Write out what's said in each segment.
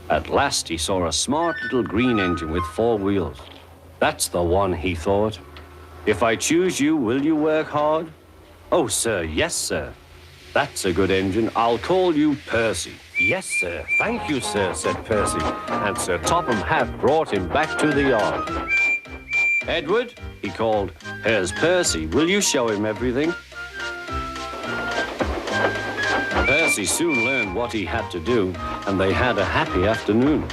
At last he saw a smart little green engine with 4 wheels. That's the one, he thought. If I choose you, will you work hard? Oh, sir, yes, sir. That's a good engine. I'll call you Percy. Yes, sir. Thank you, sir, said Percy. And Sir Topham Hatt brought him back to the yard. Edward, he called, here's Percy. Will you show him everything? Percy soon learned what he had to do, and they had a happy afternoon.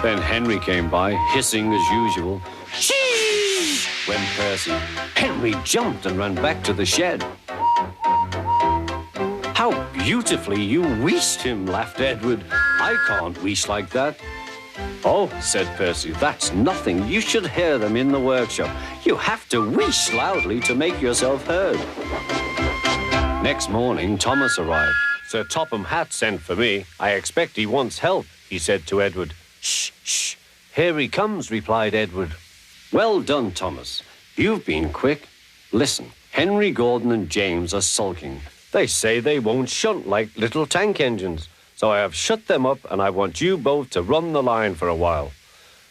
Then Henry came by, hissing as usual. Shee! Went Percy. Henry jumped and ran back to the shed. How beautifully you wheeshed him, laughed Edward. I can't wheesh like that. Oh, said Percy, that's nothing. You should hear them in the workshop. You have to wheesh loudly to make yourself heard. Next morning, Thomas arrived. Sir Topham Hatt sent for me. I expect he wants help, he said to Edward. Shh, shh. Here he comes, replied Edward. Well done, Thomas. You've been quick. Listen, Henry, Gordon, and James are sulking. They say they won't shunt like little tank engines. So I have shut them up, and I want you both to run the line for a while.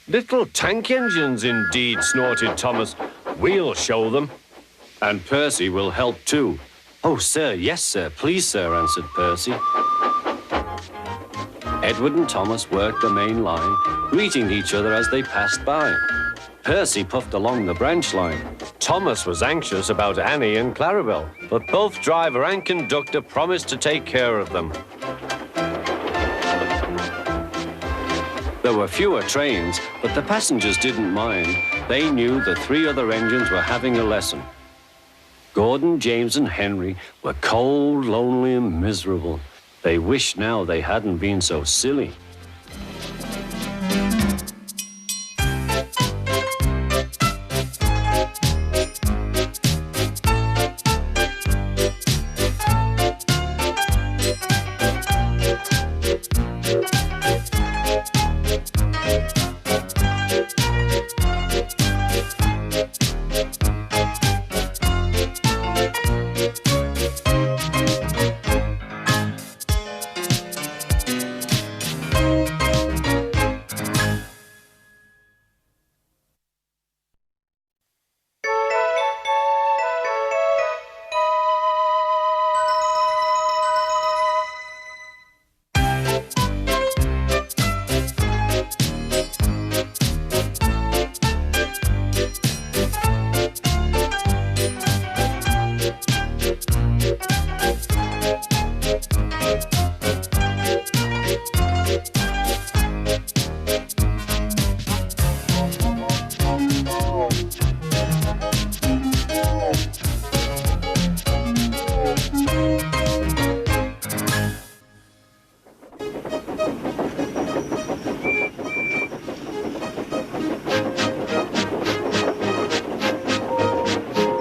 Little tank engines, indeed, snorted Thomas. We'll show them. And Percy will help too. Oh, sir, yes, sir, please, sir, answered Percy. Edward and Thomas worked the main line, greeting each other as they passed by. Percy puffed along the branch line. Thomas was anxious about Annie and Clarabel, but both driver and conductor promised to take care of them. There were fewer trains, but the passengers didn't mind. They knew the 3 other engines were having a lesson. Gordon, James, and Henry were cold, lonely, and miserable. They wished now they hadn't been so silly.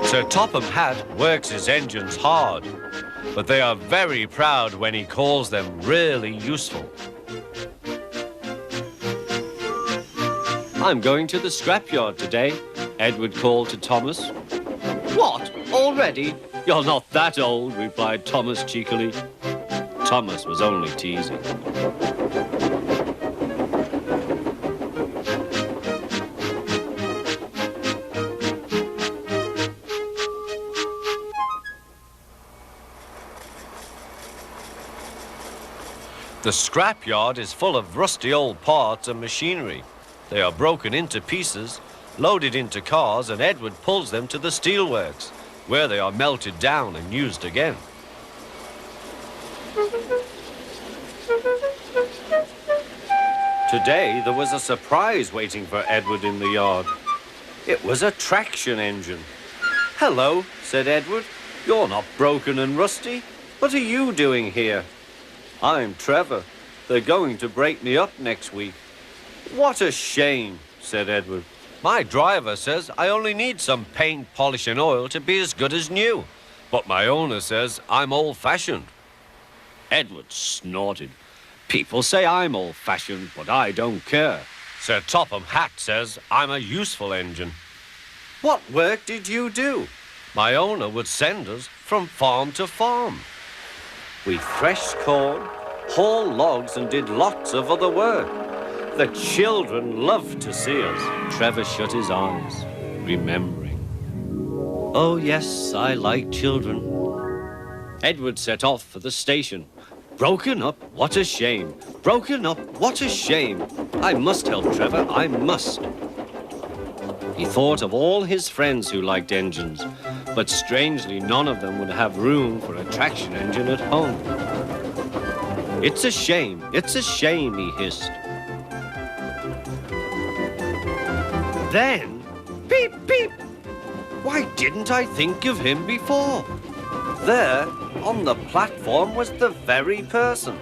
Sir Topham Hatt works his engines hard, but they are very proud when he calls them really useful. I'm going to the scrapyard today, Edward called to Thomas. What? Already? You're not that old, replied Thomas cheekily. Thomas was only teasing. The scrapyard is full of rusty old parts and machinery. They are broken into pieces, loaded into cars, and Edward pulls them to the steelworks, where they are melted down and used again. Today, there was a surprise waiting for Edward in the yard. It was a traction engine. Hello, said Edward. You're not broken and rusty. What are you doing here? I'm Trevor. They're going to break me up next week. What a shame, said Edward. My driver says I only need some paint, polish and oil to be as good as new. But my owner says I'm old-fashioned. Edward snorted. People say I'm old-fashioned, but I don't care. Sir Topham Hatt says I'm a useful engine. What work did you do? My owner would send us from farm to farm. We threshed corn, hauled logs, and did lots of other work. The children loved to see us. Trevor shut his eyes, remembering. Oh, yes, I like children. Edward set off for the station. Broken up, what a shame. Broken up, what a shame. I must help Trevor, I must. He thought of all his friends who liked engines, but strangely none of them would have room for a traction engine at home. It's a shame, he hissed. Then, beep, beep. Why didn't I think of him before? There, on the platform, was the very person.